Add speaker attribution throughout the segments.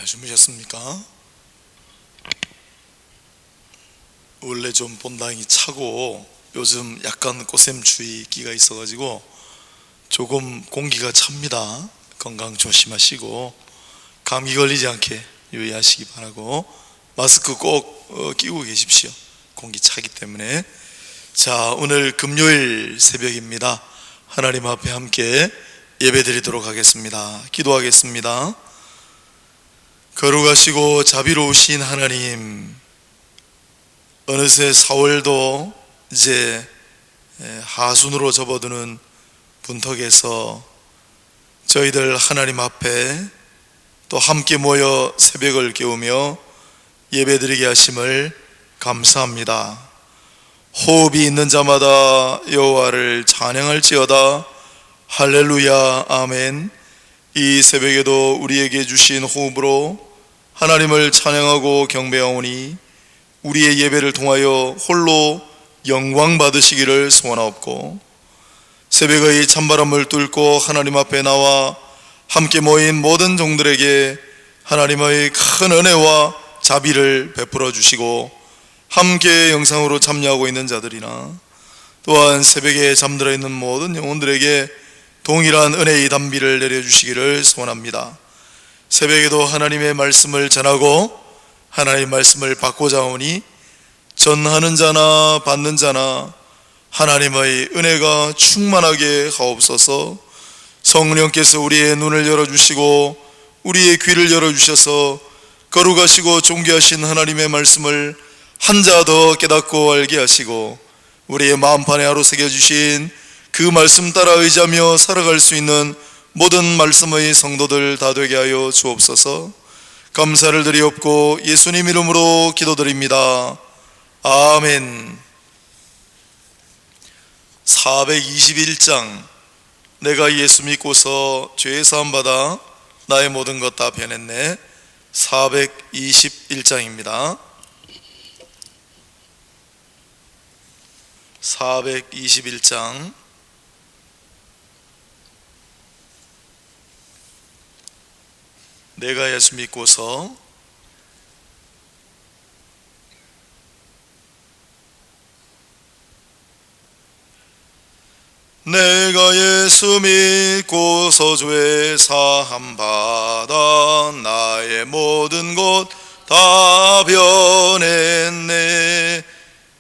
Speaker 1: 잘 주무셨습니까? 원래 좀 본당이 차고 요즘 약간 꽃샘추위기가 있어가지고 조금 공기가 찹니다. 건강 조심하시고 감기 걸리지 않게 유의하시기 바라고 마스크 꼭 끼고 계십시오. 공기 차기 때문에. 자, 오늘 금요일 새벽입니다. 하나님 앞에 함께 예배드리도록 하겠습니다. 기도하겠습니다. 거룩하시고 자비로우신 하나님, 어느새 4월도 이제 하순으로 접어드는 분턱에서 저희들 하나님 앞에 또 함께 모여 새벽을 깨우며 예배드리게 하심을 감사합니다. 호흡이 있는 자마다 여호와를 찬양할지어다. 할렐루야, 아멘. 이 새벽에도 우리에게 주신 호흡으로 하나님을 찬양하고 경배하오니 우리의 예배를 통하여 홀로 영광 받으시기를 소원하옵고, 새벽의 찬바람을 뚫고 하나님 앞에 나와 함께 모인 모든 종들에게 하나님의 큰 은혜와 자비를 베풀어 주시고, 함께 영상으로 참여하고 있는 자들이나 또한 새벽에 잠들어 있는 모든 영혼들에게 동일한 은혜의 단비를 내려주시기를 소원합니다. 새벽에도 하나님의 말씀을 전하고 하나님의 말씀을 받고자 하오니 전하는 자나 받는 자나 하나님의 은혜가 충만하게 하옵소서. 성령께서 우리의 눈을 열어주시고 우리의 귀를 열어주셔서 거룩하시고 존귀하신 하나님의 말씀을 한 자 더 깨닫고 알게 하시고 우리의 마음판에 하루 새겨주신 그 말씀 따라 의지하며 살아갈 수 있는 모든 말씀의 성도들 다 되게 하여 주옵소서. 감사를 드리옵고 예수님 이름으로 기도드립니다. 아멘. 421장, 내가 예수 믿고서 죄 사함 받아 나의 모든 것 다 변했네. 421장입니다. 421장 내가 예수 믿고서 내가 예수 믿고서 죄 사함 받아 나의 모든 것 다 변했네.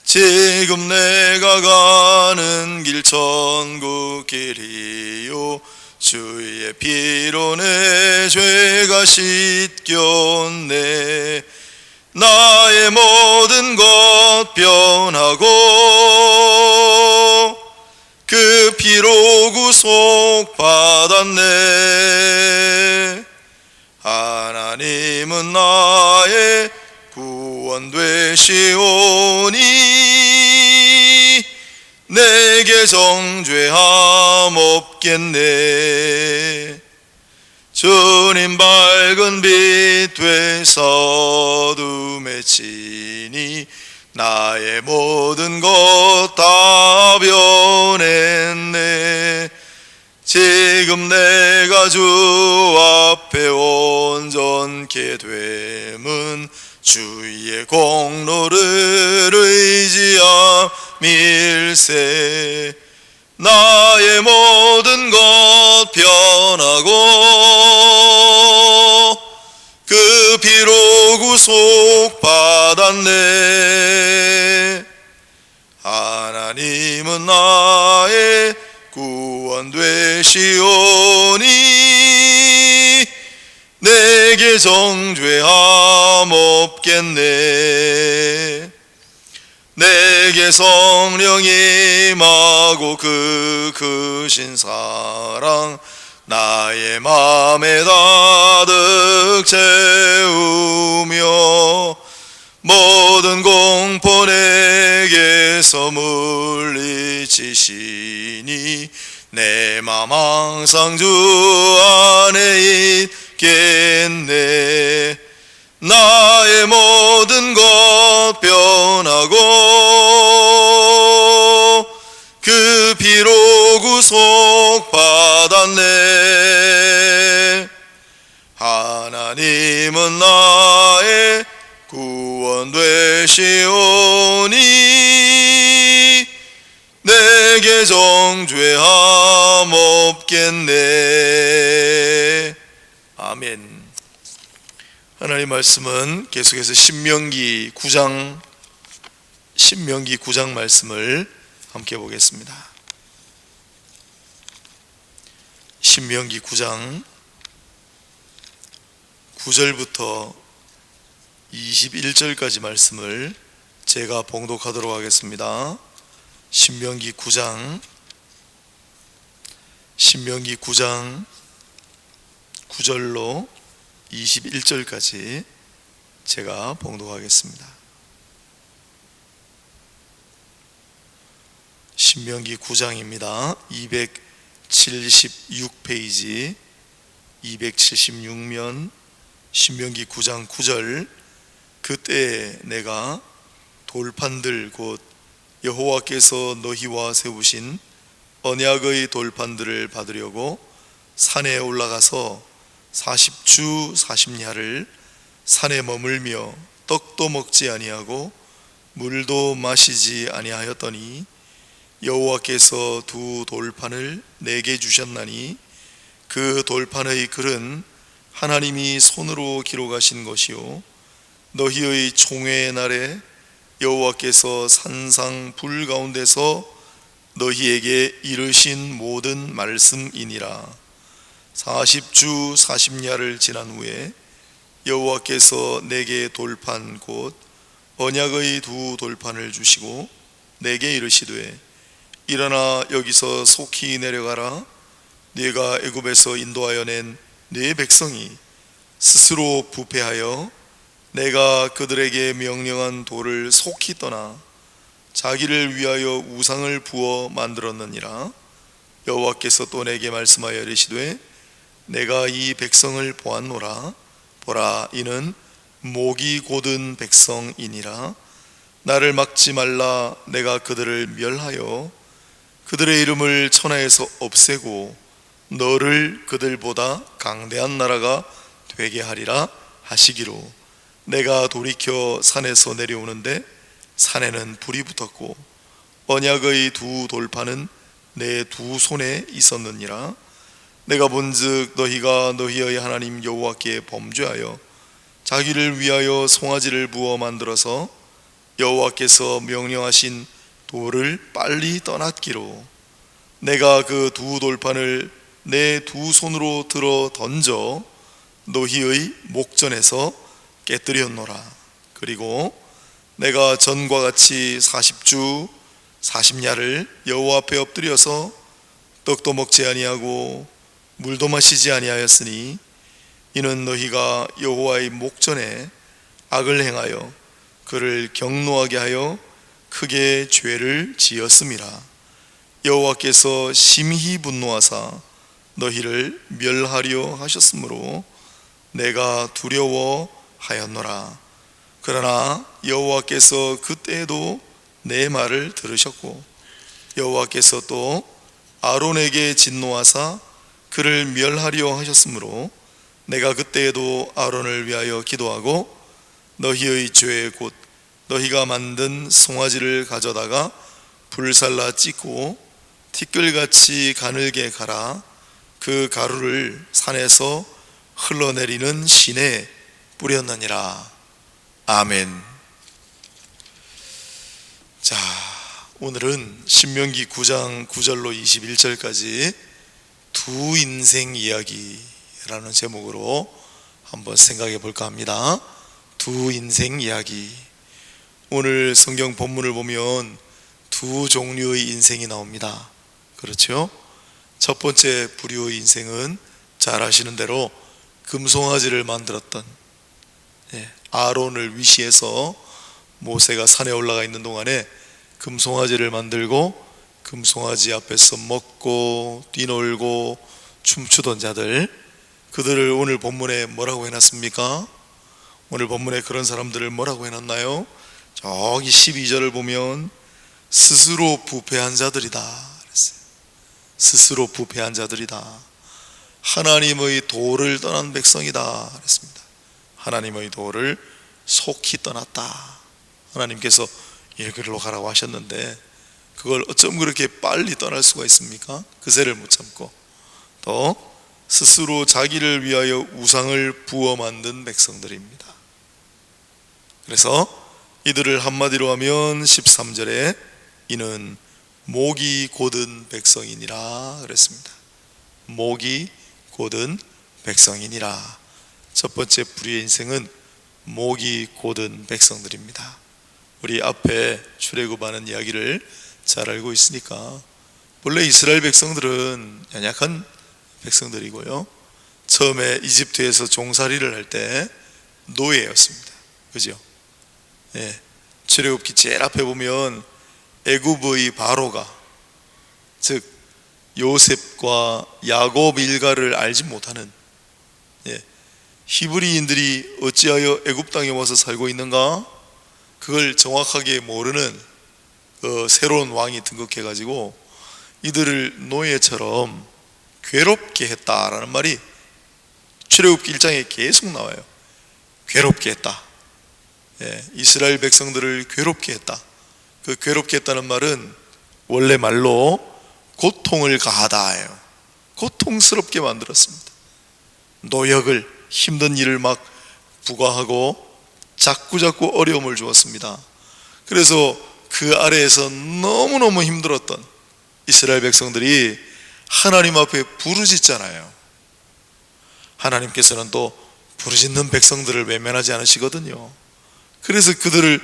Speaker 1: 지금 내가 가는 길 천국 길이요 주의 피로 내 죄가 씻겼네. 나의 모든 것 변하고 그 피로 구속 받았네. 하나님은 나의 구원 되시오니 내게 정죄함 없겠네. 주님 밝은 빛 되사 어둠에 치니 나의 모든 것 다 변했네. 지금 내가 주 앞에 온전케 됨은 주의 공로를 의지함일세. 나의 모든 것 변하고 그 피로 구속 받았네. 하나님은 나의 구원 되시오니 내게 정죄함 없겠네. 내게 성령 임하고 그 크신 사랑 나의 맘에 가득 채우며 모든 공포 내게서 물리치시니 내 맘 항상 주 안에 있겠네. 나의 모든 것 변하고 그 피로 구속 받았네. 하나님은 나의 구원 되시오니 내게 정죄함 없겠네. 아멘. 하나님 말씀은 계속해서 신명기 9장 말씀을 함께 보겠습니다. 신명기 9장 9절부터 21절까지 말씀을 제가 봉독하도록 하겠습니다. 신명기 9장 9절로 21절까지 제가 봉독하겠습니다. 신명기 9장입니다. 276페이지 276면 신명기 9장 9절. 그때 내가 돌판들 곧 여호와께서 너희와 세우신 언약의 돌판들을 받으려고 산에 올라가서 40주 40야를 산에 머물며 떡도 먹지 아니하고 물도 마시지 아니하였더니 여호와께서 두 돌판을 내게 주셨나니 그 돌판의 글은 하나님이 손으로 기록하신 것이요 너희의 총회의 날에 여호와께서 산상 불 가운데서 너희에게 이르신 모든 말씀이니라. 40주 40야를 지난 후에 여호와께서 내게 돌판 곧 언약의 두 돌판을 주시고 내게 이르시되 일어나 여기서 속히 내려가라. 네가 애굽에서 인도하여 낸 네 백성이 스스로 부패하여 내가 그들에게 명령한 돌을 속히 떠나 자기를 위하여 우상을 부어 만들었느니라. 여호와께서 또 내게 말씀하여 이르시되 내가 이 백성을 보았노라. 보라, 이는 목이 곧은 백성이니라. 나를 막지 말라. 내가 그들을 멸하여 그들의 이름을 천하에서 없애고 너를 그들보다 강대한 나라가 되게 하리라 하시기로 내가 돌이켜 산에서 내려오는데 산에는 불이 붙었고 언약의 두 돌판은 내 두 손에 있었느니라. 내가 본즉 너희가 너희의 하나님 여호와께 범죄하여 자기를 위하여 송아지를 부어 만들어서 여호와께서 명령하신 돌을 빨리 떠났기로 내가 그 두 돌판을 내 두 손으로 들어 던져 너희의 목전에서 깨뜨렸노라. 그리고 내가 전과 같이 40주 40야를 여호와 앞에 엎드려서 떡도 먹지 아니하고 물도 마시지 아니하였으니 이는 너희가 여호와의 목전에 악을 행하여 그를 경노하게 하여 크게 죄를 지었음이라. 여호와께서 심히 분노하사 너희를 멸하려 하셨으므로 내가 두려워하였노라. 그러나 여호와께서 그때에도 내 말을 들으셨고 여호와께서 또 아론에게 진노하사 그를 멸하려 하셨으므로 내가 그때에도 아론을 위하여 기도하고 너희의 죄 곧 너희가 만든 송아지를 가져다가 불살라 찢고 티끌같이 가늘게 갈아 그 가루를 산에서 흘러내리는 시내에 뿌렸느니라. 아멘. 자, 오늘은 신명기 9장 9절로 21절까지 두 인생 이야기라는 제목으로 한번 생각해 볼까 합니다. 두 인생 이야기. 오늘 성경 본문을 보면 두 종류의 인생이 나옵니다. 그렇죠? 첫 번째 부류의 인생은 잘 아시는 대로 금송아지를 만들었던 아론을 위시해서 모세가 산에 올라가 있는 동안에 금송아지를 만들고 금송아지 앞에서 먹고 뛰놀고 춤추던 자들, 그들을 오늘 본문에 뭐라고 해놨습니까? 오늘 본문에 그런 사람들을 뭐라고 해놨나요? 저기 12절을 보면 스스로 부패한 자들이다 그랬어요. 스스로 부패한 자들이다. 하나님의 도를 떠난 백성이다 그랬습니다. 하나님의 도를 속히 떠났다. 하나님께서 일그리로 가라고 하셨는데 그걸 어쩜 그렇게 빨리 떠날 수가 있습니까? 그새를 못 참고 또 스스로 자기를 위하여 우상을 부어 만든 백성들입니다. 그래서 이들을 한마디로 하면 13절에 이는 목이 곧은 백성이니라 그랬습니다. 목이 곧은 백성이니라. 첫 번째 불의의 인생은 목이 곧은 백성들입니다. 우리 앞에 출애굽하는 이야기를 잘 알고 있으니까 본래 이스라엘 백성들은 연약한 백성들이고요, 처음에 이집트에서 종살이를 할 때 노예였습니다. 그죠? 예, 출애굽기 제일 앞에 보면 애굽의 바로가, 즉 요셉과 야곱 일가를 알지 못하는, 히브리인들이 어찌하여 애굽 땅에 와서 살고 있는가 그걸 정확하게 모르는 새로운 왕이 등극해가지고 이들을 노예처럼 괴롭게 했다라는 말이 출애굽기 1장에 계속 나와요. 괴롭게 했다. 이스라엘 백성들을 괴롭게 했다. 그 괴롭게 했다는 말은 원래 말로 고통을 가하다예요. 고통스럽게 만들었습니다. 노역을, 힘든 일을 막 부과하고 자꾸자꾸 어려움을 주었습니다. 그래서 그 아래에서 너무너무 힘들었던 이스라엘 백성들이 하나님 앞에 부르짖잖아요. 하나님께서는 또 부르짖는 백성들을 외면하지 않으시거든요. 그래서 그들을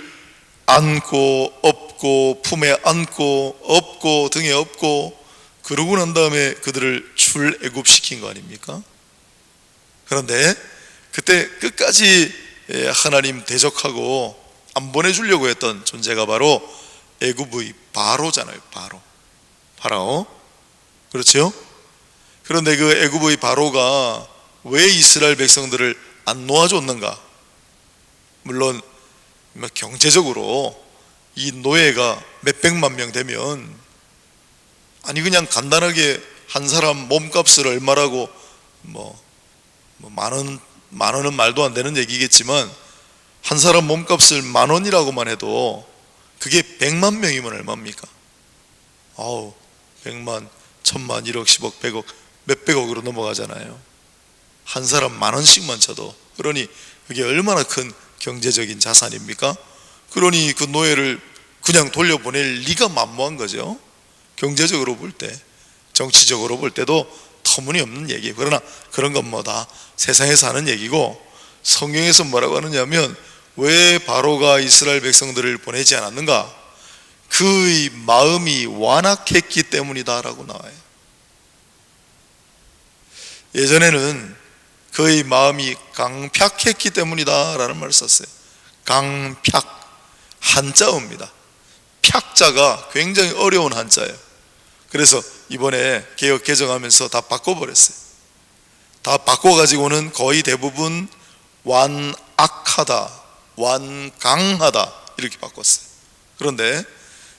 Speaker 1: 안고 업고 품에 안고 업고 등에 업고 그러고 난 다음에 그들을 출애굽시킨 거 아닙니까? 그런데 그때 끝까지 하나님 대적하고 안 보내주려고 했던 존재가 바로 애굽의 바로잖아요. 파라오. 그렇죠? 그런데 그 애굽의 바로가 왜 이스라엘 백성들을 안 놓아줬는가? 물론 경제적으로 이 노예가 몇백만 명 되면, 아니 그냥 간단하게 한 사람 몸값을 얼마라고 만 원은 말도 안 되는 얘기겠지만 한 사람 몸값을 10,000원이라고만 해도 그게 100만 명이면 얼마입니까? 100만, 1000만, 1억, 10억, 100억, 몇백억으로 넘어가잖아요. 한 사람 10,000원씩만 쳐도. 그러니 그게 얼마나 큰 경제적인 자산입니까? 그러니 그 노예를 그냥 돌려보낼 리가 만무한 거죠. 경제적으로 볼 때, 정치적으로 볼 때도 터무니없는 얘기예요. 그러나 그런 건 뭐다 세상에서 하는 얘기고, 성경에서 뭐라고 하느냐면 왜 바로가 이스라엘 백성들을 보내지 않았는가? 그의 마음이 완악했기 때문이다 라고 나와요. 예전에는 그의 마음이 강팍했기 때문이다 라는 말을 썼어요. 강팍, 한자어입니다. 팍자가 굉장히 어려운 한자예요. 그래서 이번에 개역 개정하면서 다 바꿔버렸어요. 다 바꿔가지고는 거의 대부분 완악하다, 완강하다 이렇게 바꿨어요. 그런데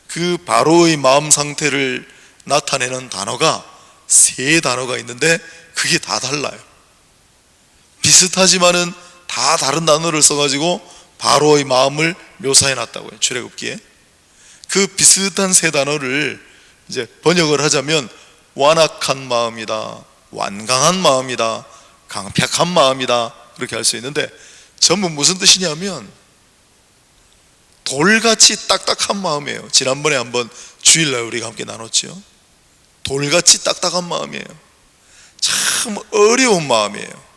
Speaker 1: 그 바로의 마음 상태를 나타내는 단어가 3단어가 있는데 그게 다 달라요. 비슷하지만은 다 다른 단어를 써가지고 바로의 마음을 묘사해 놨다고요. 출애굽기에. 그 비슷한 3단어를 이제 번역을 하자면 완악한 마음이다, 완강한 마음이다, 강팍한 마음이다 그렇게 할 수 있는데, 전부 무슨 뜻이냐면 돌같이 딱딱한 마음이에요. 지난번에 한번 주일날 우리가 함께 나눴죠. 돌같이 딱딱한 마음이에요. 참 어려운 마음이에요.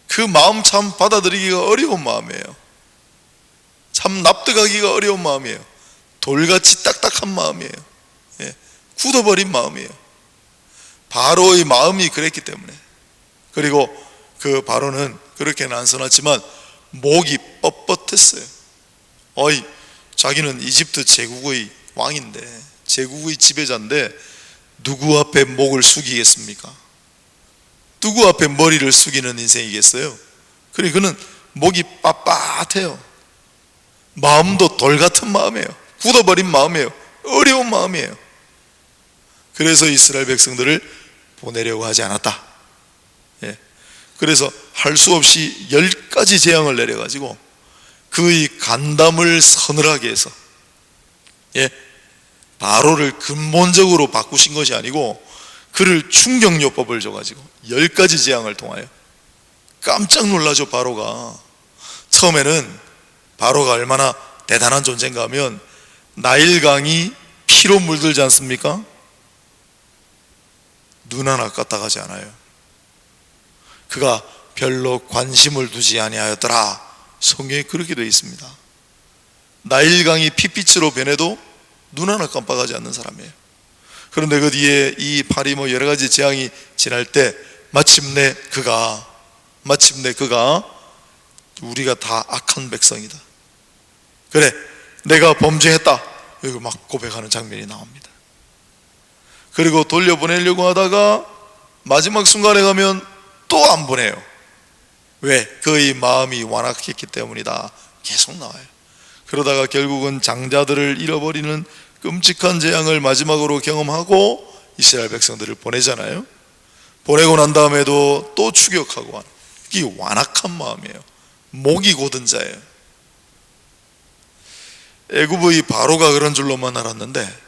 Speaker 1: 그 마음 참 받아들이기가 어려운 마음이에요. 참 납득하기가 어려운 마음이에요. 돌같이 딱딱한 마음이에요. 굳어버린 마음이에요. 바로의 마음이 그랬기 때문에. 그리고 그 바로는 그렇게는 안 써놨지만 목이 뻣뻣했어요. 자기는 이집트 제국의 왕인데, 제국의 지배자인데 누구 앞에 목을 숙이겠습니까? 누구 앞에 머리를 숙이는 인생이겠어요? 그래, 그는 목이 빳빳해요. 마음도 돌같은 마음이에요. 굳어버린 마음이에요. 어려운 마음이에요. 그래서 이스라엘 백성들을 보내려고 하지 않았다. 그래서 할 수 없이 10가지 재앙을 내려가지고 그의 간담을 서늘하게 해서, 바로를 근본적으로 바꾸신 것이 아니고 그를 충격요법을 줘가지고 10가지 재앙을 통하여 깜짝 놀라죠. 바로가 처음에는 바로가 얼마나 대단한 존재인가 하면 나일강이 피로 물들지 않습니까? 눈 하나 까딱하지 않아요. 그가 별로 관심을 두지 아니하였더라. 성경에 그렇게 되어 있습니다. 나일강이 피빛으로 변해도 눈 하나 깜빡하지 않는 사람이에요. 그런데 그 뒤에 이 팔이 여러 가지 재앙이 지날 때 마침내 그가 우리가 다 악한 백성이다, 그래 내가 범죄했다, 이거 막 고백하는 장면이 나옵니다. 그리고 돌려보내려고 하다가 마지막 순간에 가면 또 안 보내요. 왜? 그의 마음이 완악했기 때문이다. 계속 나와요. 그러다가 결국은 장자들을 잃어버리는 끔찍한 재앙을 마지막으로 경험하고 이스라엘 백성들을 보내잖아요. 보내고 난 다음에도 또 추격하고 하는, 이게 완악한 마음이에요. 목이 곧은 자예요. 애굽의 바로가 그런 줄로만 알았는데,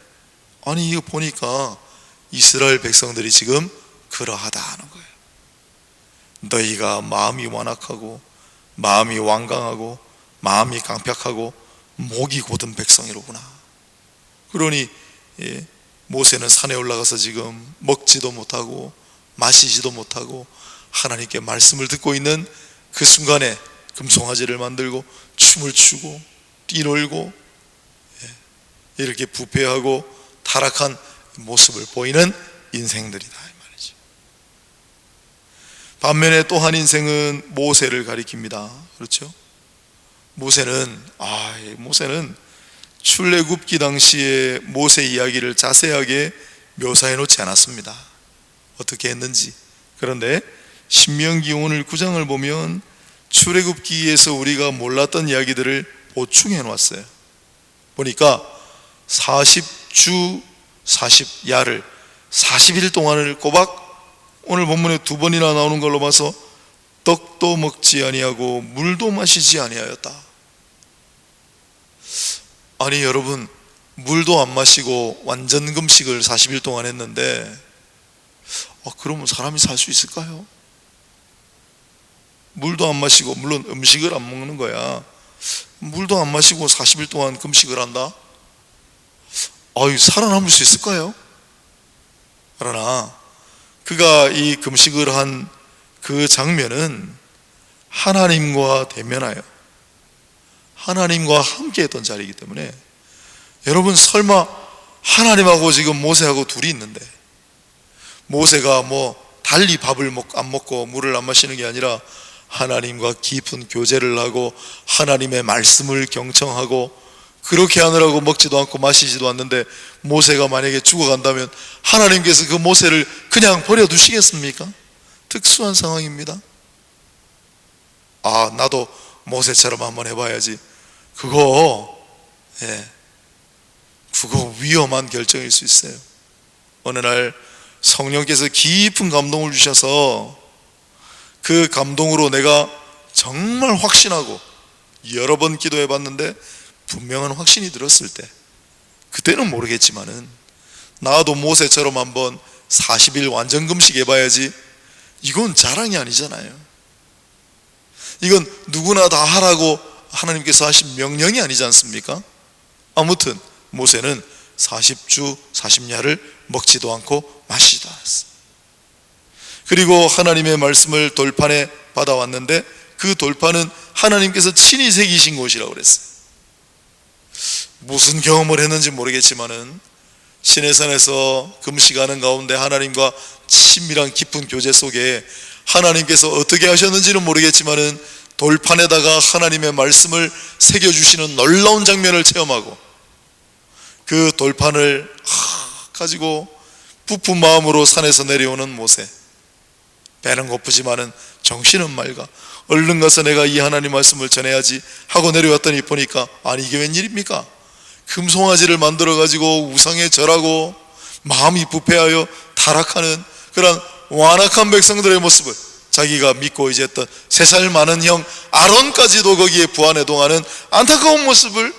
Speaker 1: 아니 이거 보니까 이스라엘 백성들이 지금 그러하다 하는 거예요. 너희가 마음이 완악하고 마음이 완강하고 마음이 강팍하고 목이 곧은 백성이로구나. 그러니 모세는 산에 올라가서 지금 먹지도 못하고 마시지도 못하고 하나님께 말씀을 듣고 있는 그 순간에 금송아지를 만들고 춤을 추고 뛰놀고 이렇게 부패하고 타락한 모습을 보이는 인생들이다 이 말이죠. 반면에 또 한 인생은 모세를 가리킵니다. 그렇죠? 모세는 출애굽기 당시에 모세 이야기를 자세하게 묘사해 놓지 않았습니다. 어떻게 했는지. 그런데 신명기 오늘 9장을 보면 출애굽기에서 우리가 몰랐던 이야기들을 보충해 놓았어요. 보니까 40주 40야를 40일 동안을 꼬박, 오늘 본문에 2번이나 나오는 걸로 봐서 떡도 먹지 아니하고 물도 마시지 아니하였다. 아니 여러분, 물도 안 마시고 완전 금식을 40일 동안 했는데 그러면 사람이 살 수 있을까요? 물도 안 마시고, 물론 음식을 안 먹는 거야. 물도 안 마시고 40일 동안 금식을 한다? 살아남을 수 있을까요? 그러나 그가 이 금식을 한 그 장면은 하나님과 대면하여 하나님과 함께 했던 자리이기 때문에, 여러분 설마 하나님하고 지금 모세하고 둘이 있는데 모세가 달리 밥을 안 먹고 물을 안 마시는 게 아니라 하나님과 깊은 교제를 하고 하나님의 말씀을 경청하고 그렇게 하느라고 먹지도 않고 마시지도 않는데, 모세가 만약에 죽어간다면 하나님께서 그 모세를 그냥 버려두시겠습니까? 특수한 상황입니다. 나도 모세처럼 한번 해봐야지. 그거 위험한 결정일 수 있어요. 어느 날 성령께서 깊은 감동을 주셔서 그 감동으로 내가 정말 확신하고 여러 번 기도해 봤는데 분명한 확신이 들었을 때, 그때는 모르겠지만은 나도 모세처럼 한번 40일 완전 금식 해봐야지. 이건 자랑이 아니잖아요. 이건 누구나 다 하라고 하나님께서 하신 명령이 아니지 않습니까? 아무튼 모세는 40주 40야를 먹지도 않고 마시지도 않았어요. 그리고 하나님의 말씀을 돌판에 받아왔는데 그 돌판은 하나님께서 친히 새기신 곳이라고 그랬어요. 무슨 경험을 했는지 모르겠지만은 시내산에서 금식하는 가운데 하나님과 친밀한 깊은 교제 속에 하나님께서 어떻게 하셨는지는 모르겠지만은 돌판에다가 하나님의 말씀을 새겨주시는 놀라운 장면을 체험하고, 그 돌판을 가지고 부푼 마음으로 산에서 내려오는 모세. 배는 고프지만은 정신은 맑아. 얼른 가서 내가 이 하나님 말씀을 전해야지 하고 내려왔더니 보니까, 아니 이게 웬일입니까? 금송아지를 만들어 가지고 우상에 절하고 마음이 부패하여 타락하는 그런 완악한 백성들의 모습을 자기가 믿고 이제 했던 3살 많은 형 아론까지도 거기에 부안해동하는 안타까운 모습을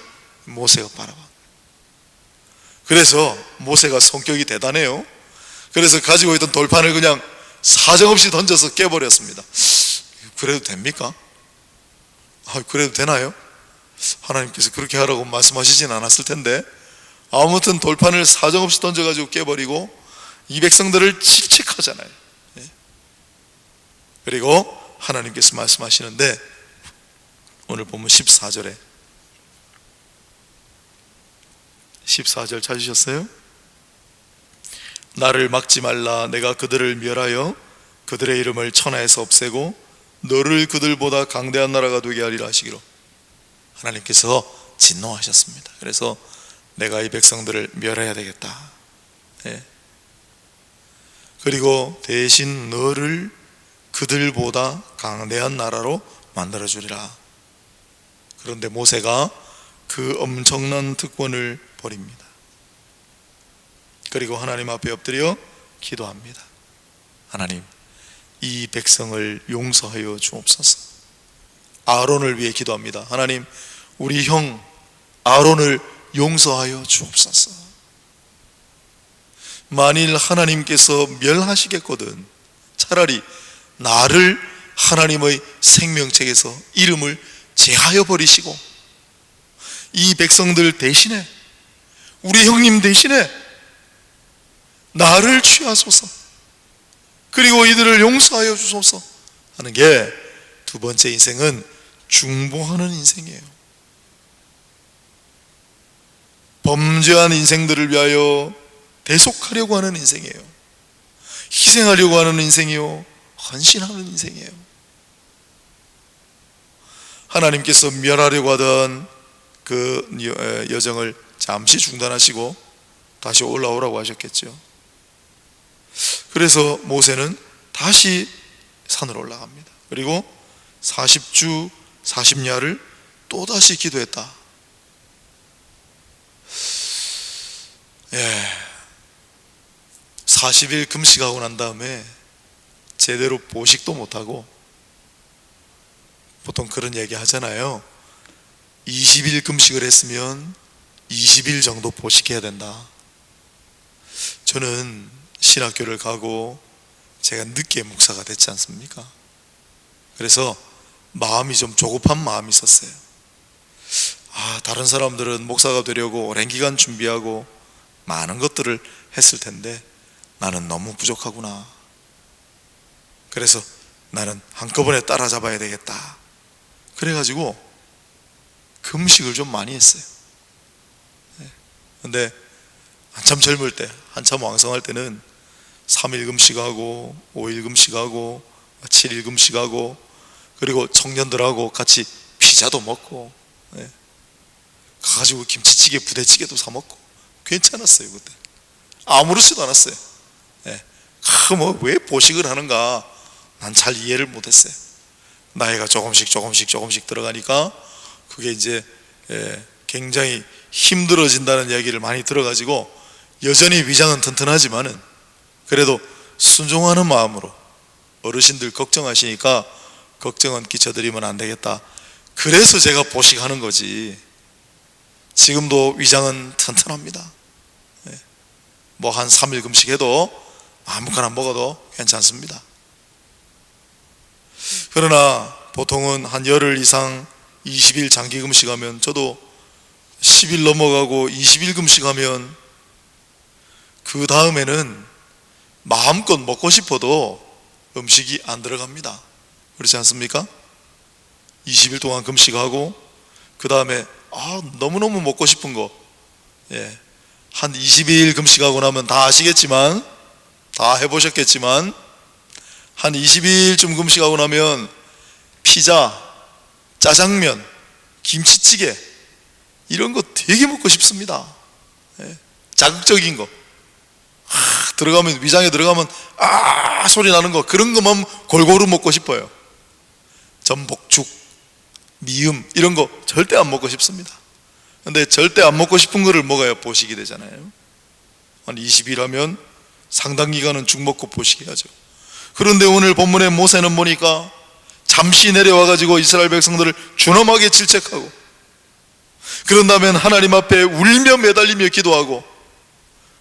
Speaker 1: 모세가 바라봐. 그래서 모세가 성격이 대단해요. 그래서 가지고 있던 돌판을 그냥 사정없이 던져서 깨버렸습니다. 그래도 됩니까? 그래도 되나요? 하나님께서 그렇게 하라고 말씀하시진 않았을 텐데, 아무튼 돌판을 사정없이 던져가지고 깨버리고 이 백성들을 질책하잖아요. 그리고 하나님께서 말씀하시는데, 오늘 보면 14절 찾으셨어요? 나를 막지 말라. 내가 그들을 멸하여 그들의 이름을 천하에서 없애고 너를 그들보다 강대한 나라가 되게 하리라 하시기로. 하나님께서 진노하셨습니다. 그래서 내가 이 백성들을 멸해야 되겠다. 그리고 대신 너를 그들보다 강대한 나라로 만들어주리라. 그런데 모세가 그 엄청난 특권을 버립니다. 그리고 하나님 앞에 엎드려 기도합니다. 하나님, 이 백성을 용서하여 주옵소서. 아론을 위해 기도합니다. 하나님, 우리 형 아론을 용서하여 주옵소서. 만일 하나님께서 멸하시겠거든 차라리 나를 하나님의 생명책에서 이름을 제하여 버리시고 이 백성들 대신에, 우리 형님 대신에 나를 취하소서. 그리고 이들을 용서하여 주소서 하는 게 두 번째 인생은 중보하는 인생이에요. 범죄한 인생들을 위하여 대속하려고 하는 인생이에요. 희생하려고 하는 인생이요, 헌신하는 인생이에요. 하나님께서 멸하려고 하던 그 여정을 잠시 중단하시고 다시 올라오라고 하셨겠죠. 그래서 모세는 다시 산으로 올라갑니다. 그리고 40주 40야를 또다시 기도했다. 40일 금식하고 난 다음에 제대로 보식도 못하고, 보통 그런 얘기 하잖아요. 20일 금식을 했으면 20일 정도 보식해야 된다. 저는 신학교를 가고 제가 늦게 목사가 됐지 않습니까? 그래서 마음이 좀 조급한 마음이 있었어요. 다른 사람들은 목사가 되려고 오랜 기간 준비하고 많은 것들을 했을 텐데 나는 너무 부족하구나. 그래서 나는 한꺼번에 따라잡아야 되겠다. 그래가지고 금식을 좀 많이 했어요. 근데 한참 젊을 때, 한참 왕성할 때는 3일 금식하고 5일 금식하고 7일 금식하고, 그리고 청년들하고 같이 피자도 먹고, 가가지고 김치찌개 부대찌개도 사 먹고 괜찮았어요. 그때 아무렇지도 않았어요. 왜 보식을 하는가 난 잘 이해를 못했어요. 나이가 조금씩 들어가니까 그게 이제 굉장히 힘들어진다는 이야기를 많이 들어가지고, 여전히 위장은 튼튼하지만은 그래도 순종하는 마음으로, 어르신들 걱정하시니까 걱정은 끼쳐드리면 안 되겠다. 그래서 제가 보식하는 거지. 지금도 위장은 튼튼합니다. 뭐 한 3일 금식해도 아무거나 먹어도 괜찮습니다. 그러나 보통은 한 열흘 이상 20일 장기 금식하면, 저도 10일 넘어가고 20일 금식하면 그 다음에는 마음껏 먹고 싶어도 음식이 안 들어갑니다. 그렇지 않습니까? 20일 동안 금식하고 그 다음에 너무너무 먹고 싶은 거, 한 20일 금식하고 나면 다 아시겠지만, 다 해보셨겠지만, 한 20일쯤 금식하고 나면 피자, 짜장면, 김치찌개 이런 거 되게 먹고 싶습니다. 자극적인 거 들어가면, 위장에 들어가면 소리 나는 거, 그런 것만 골고루 먹고 싶어요. 전복죽, 미음 이런 거 절대 안 먹고 싶습니다. 근데 절대 안 먹고 싶은 거를 먹어야 보식이 되잖아요. 한 20일 하면 상당 기간은 죽 먹고 보식해야죠. 그런데 오늘 본문의 모세는 보니까 잠시 내려와 가지고 이스라엘 백성들을 준엄하게 질책하고, 그런 다음에 하나님 앞에 울며 매달리며 기도하고,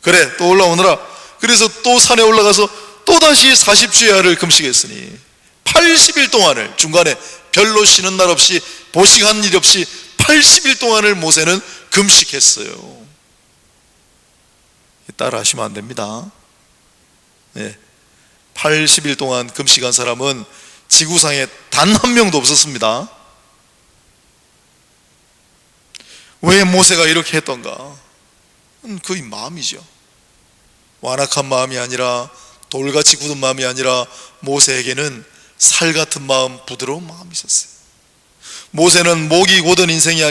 Speaker 1: 그래 또 올라오너라. 그래서 또 산에 올라가서 또다시 40주야를 금식했으니 80일 동안을, 중간에 별로 쉬는 날 없이 보식한 일 없이 80일 동안을 모세는 금식했어요. 따라 하시면 안 됩니다. 80일 동안 금식한 사람은 지구상에 단 한 명도 없었습니다. 왜 모세가 이렇게 했던가? 그의 마음이죠. 완악한 마음이 아니라, 돌같이 굳은 마음이 아니라, 모세에게는 살 같은 마음, 부드러운 마음이 있었어요. 모세는 목이 고든 인생이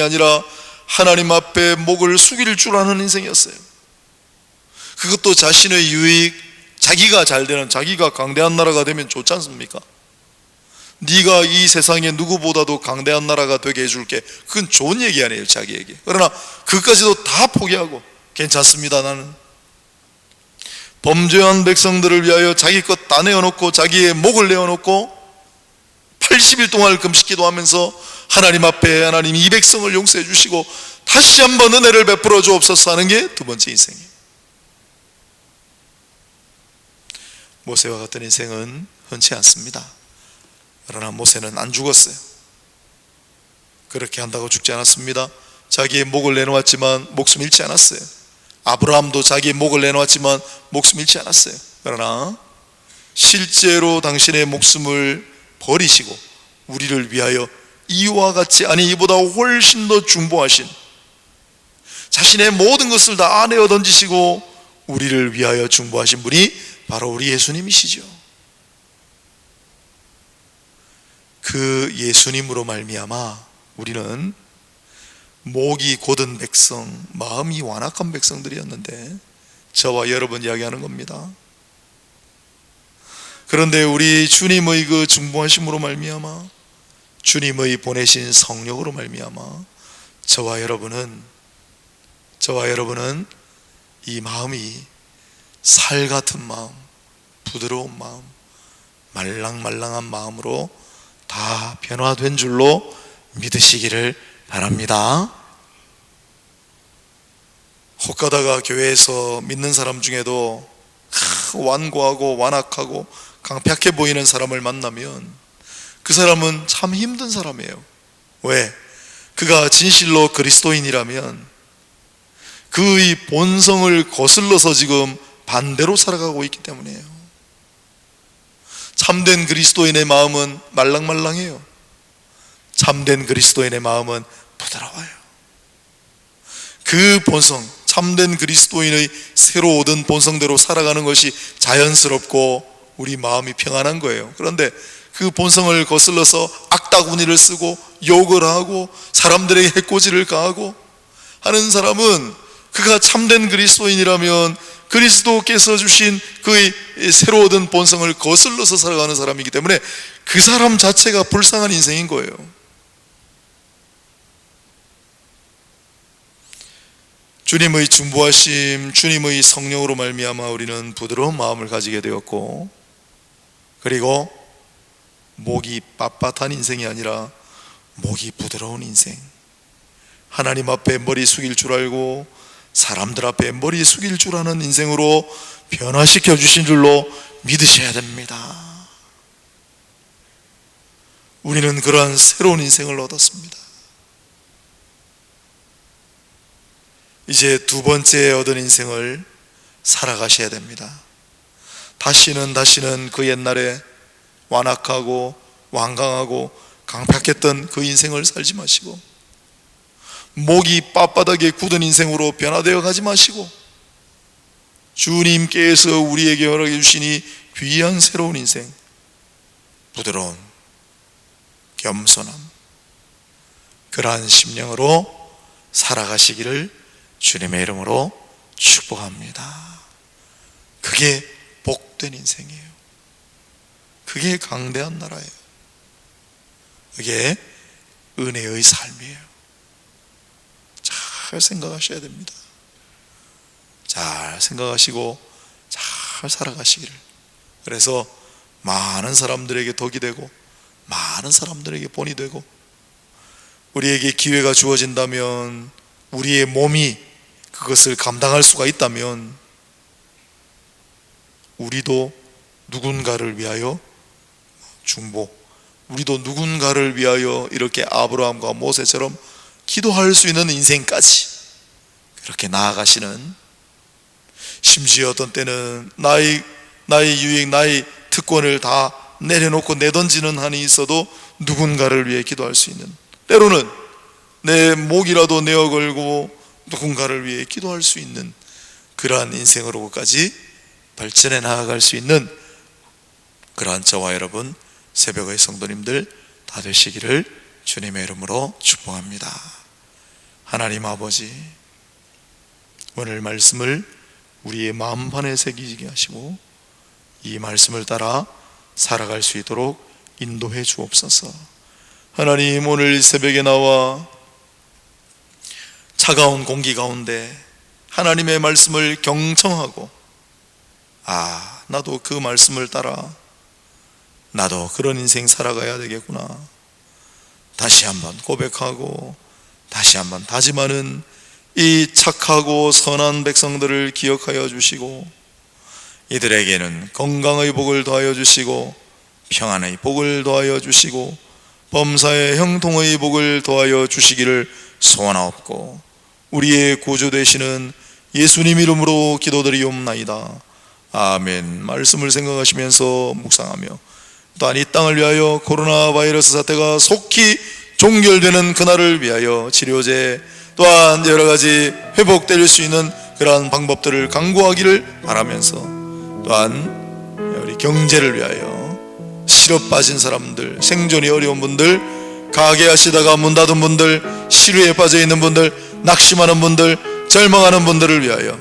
Speaker 1: 아니라 하나님 앞에 목을 숙일 줄 아는 인생이었어요. 그것도 자신의 유익, 자기가 잘 되는, 자기가 강대한 나라가 되면 좋지 않습니까? 네가 이 세상에 누구보다도 강대한 나라가 되게 해줄게. 그건 좋은 얘기 아니에요, 자기에게. 그러나 그것까지도 다 포기하고, 괜찮습니다, 나는 범죄한 백성들을 위하여 자기 것 다 내어놓고, 자기의 목을 내어놓고 80일 동안 금식기도 하면서 하나님 앞에 하나님 이 백성을 용서해 주시고 다시 한번 은혜를 베풀어 주옵소서 하는 게 두 번째 인생이에요. 모세와 같은 인생은 흔치 않습니다. 그러나 모세는 안 죽었어요. 그렇게 한다고 죽지 않았습니다. 자기의 목을 내놓았지만 목숨 잃지 않았어요. 아브라함도 자기의 목을 내놓았지만 목숨 잃지 않았어요. 그러나 실제로 당신의 목숨을 버리시고 우리를 위하여 이와 같이, 아니 이보다 훨씬 더 중보하신, 자신의 모든 것을 다 내어 던지시고 우리를 위하여 중보하신 분이 바로 우리 예수님이시죠. 그 예수님으로 말미암아 우리는 목이 곧은 백성, 마음이 완악한 백성들이었는데, 저와 여러분 이야기하는 겁니다. 그런데 우리 주님의 그 중보하심으로 말미암아, 주님의 보내신 성령으로 말미암아 저와 여러분은 이 마음이 살 같은 마음, 부드러운 마음, 말랑말랑한 마음으로 다 변화된 줄로 믿으시기를 바랍니다. 혹 가다가 교회에서 믿는 사람 중에도 완고하고 완악하고 강팍해 보이는 사람을 만나면 그 사람은 참 힘든 사람이에요. 왜? 그가 진실로 그리스도인이라면 그의 본성을 거슬러서 지금 반대로 살아가고 있기 때문이에요. 참된 그리스도인의 마음은 말랑말랑해요. 참된 그리스도인의 마음은 부드러워요. 그 본성, 참된 그리스도인의 새로 얻은 본성대로 살아가는 것이 자연스럽고 우리 마음이 평안한 거예요. 그런데 그 본성을 거슬러서 악다구니를 쓰고 욕을 하고 사람들에게 해코지를 가하고 하는 사람은, 그가 참된 그리스도인이라면 그리스도께서 주신 그의 새로 얻은 본성을 거슬러서 살아가는 사람이기 때문에 그 사람 자체가 불쌍한 인생인 거예요. 주님의 중보하심, 주님의 성령으로 말미암아 우리는 부드러운 마음을 가지게 되었고, 그리고 목이 빳빳한 인생이 아니라 목이 부드러운 인생, 하나님 앞에 머리 숙일 줄 알고 사람들 앞에 머리 숙일 줄 아는 인생으로 변화시켜 주신 줄로 믿으셔야 됩니다. 우리는 그러한 새로운 인생을 얻었습니다. 이제 두 번째 얻은 인생을 살아가셔야 됩니다. 다시는 그 옛날에 완악하고 완강하고 강팍했던 그 인생을 살지 마시고, 목이 빳빳하게 굳은 인생으로 변화되어 가지 마시고, 주님께서 우리에게 허락해 주시니 귀한 새로운 인생, 부드러운 겸손함, 그러한 심령으로 살아가시기를 주님의 이름으로 축복합니다. 그게 복된 인생이에요. 그게 강대한 나라예요. 그게 은혜의 삶이에요. 잘 생각하셔야 됩니다. 잘 생각하시고 잘 잘 살아가시기를. 그래서 많은 사람들에게 덕이 되고 많은 사람들에게 본이 되고, 우리에게 기회가 주어진다면, 우리의 몸이 그것을 감당할 수가 있다면 우리도 누군가를 위하여 중보, 우리도 누군가를 위하여 이렇게 아브라함과 모세처럼 기도할 수 있는 인생까지 그렇게 나아가시는, 심지어 어떤 때는 나의 유익, 나의 특권을 다 내려놓고 내던지는 한이 있어도 누군가를 위해 기도할 수 있는, 때로는 내 목이라도 내어 걸고 누군가를 위해 기도할 수 있는 그러한 인생으로까지 발전해 나아갈 수 있는 그러한 저와 여러분, 새벽의 성도님들 다 되시기를 주님의 이름으로 축복합니다. 하나님 아버지, 오늘 말씀을 우리의 마음판에 새기게 하시고 이 말씀을 따라 살아갈 수 있도록 인도해 주옵소서. 하나님, 오늘 새벽에 나와 차가운 공기 가운데 하나님의 말씀을 경청하고, 나도 그 말씀을 따라 나도 그런 인생 살아가야 되겠구나, 다시 한번 고백하고 다시 한번 다짐하는 이 착하고 선한 백성들을 기억하여 주시고, 이들에게는 건강의 복을 더하여 주시고 평안의 복을 더하여 주시고 범사의 형통의 복을 더하여 주시기를 소원하옵고, 우리의 구주 되시는 예수님 이름으로 기도드리옵나이다. 아멘. 말씀을 생각하시면서 묵상하며, 또한 이 땅을 위하여 코로나 바이러스 사태가 속히 종결되는 그날을 위하여 치료제, 또한 여러 가지 회복될 수 있는 그러한 방법들을 강구하기를 바라면서, 또한 우리 경제를 위하여 실업 빠진 사람들, 생존이 어려운 분들, 가게 하시다가 문 닫은 분들, 시루에 빠져 있는 분들, 낙심하는 분들, 절망하는 분들을 위하여,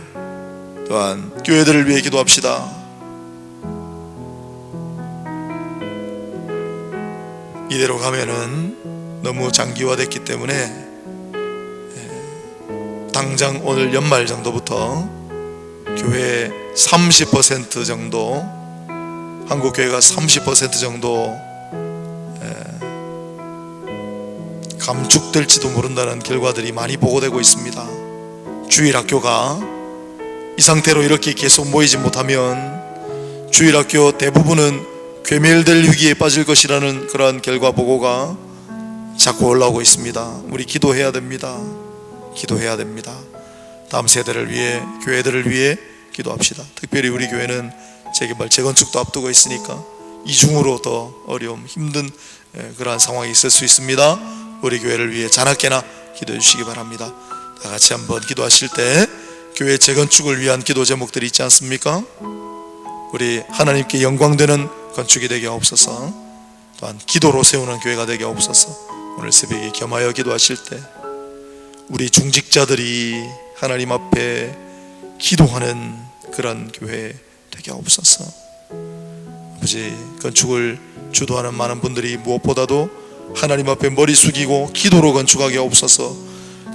Speaker 1: 또한 교회들을 위해 기도합시다. 이대로 가면은 너무 장기화됐기 때문에 당장 오늘 연말 정도부터 교회 30% 정도, 한국교회가 30% 정도 감축될지도 모른다는 결과들이 많이 보고되고 있습니다. 주일학교가 이 상태로 이렇게 계속 모이지 못하면 주일학교 대부분은 괴멸될 위기에 빠질 것이라는 그러한 결과 보고가 자꾸 올라오고 있습니다. 우리 기도해야 됩니다. 기도해야 됩니다. 다음 세대를 위해, 교회들을 위해 기도합시다. 특별히 우리 교회는 재개발, 재건축도 앞두고 있으니까 이중으로 더 어려움, 힘든 그러한 상황이 있을 수 있습니다. 우리 교회를 위해 자나깨나 기도해 주시기 바랍니다. 다 같이 한번 기도하실 때 교회 재건축을 위한 기도 제목들이 있지 않습니까? 우리 하나님께 영광되는 건축이 되게 하옵소서. 또한 기도로 세우는 교회가 되게 하옵소서. 오늘 새벽에 겸하여 기도하실 때 우리 중직자들이 하나님 앞에 기도하는 그런 교회 되게 하옵소서. 아버지, 건축을 주도하는 많은 분들이 무엇보다도 하나님 앞에 머리 숙이고 기도로 건축하게 하옵소서.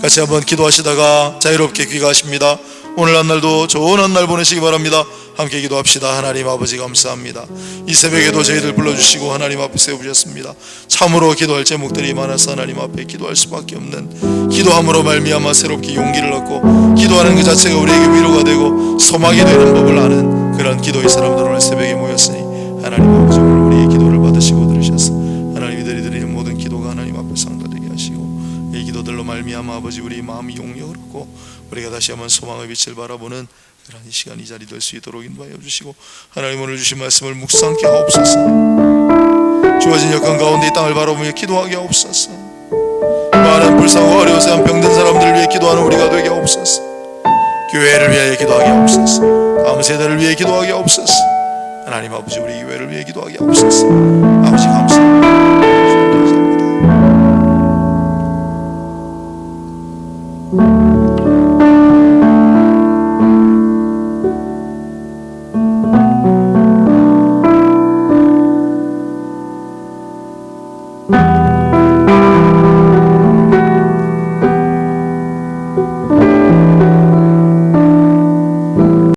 Speaker 1: 같이 한번 기도하시다가 자유롭게 귀가하십니다. 오늘 한 날도 좋은 한 날 보내시기 바랍니다. 함께 기도합시다. 하나님 아버지, 감사합니다. 이 새벽에도 저희들 불러주시고 하나님 앞에 세우셨습니다. 참으로 기도할 제목들이 많아서 하나님 앞에 기도할 수밖에 없는, 기도함으로 말미암아 새롭게 용기를 얻고 기도하는 그 자체가 우리에게 위로가 되고 소망이 되는 법을 아는 그런 기도의 사람들 오늘 새벽에 모였으니 하나님 아버지, 오늘 우리의 기도를 받으시고 들으셔서 하나님 이들이 드리는 모든 기도가 하나님 앞에 상달되게 하시고, 이 기도들로 말미암아 아버지 우리 마음이 용력을 얻고 우리가 다시 한번 소망의 빛을 바라보는 그런 이 시간, 이 자리 될 수 있도록 인도하여 주시고, 하나님 오늘 주신 말씀을 묵상케 하옵소서. 주어진 여건 가운데 이 땅을 바라보며 기도하게 하옵소서. 많은 불쌍하고 어려워서 병든 사람들을 위해 기도하는 우리가 되게 하옵소서. 교회를 위하여 기도하게 하옵소서. 다음 세대를 위해 기도하게 하옵소서. 하나님 아버지, 우리 교회를 위해 기도하게 하옵소서. 아버지 감사합니다.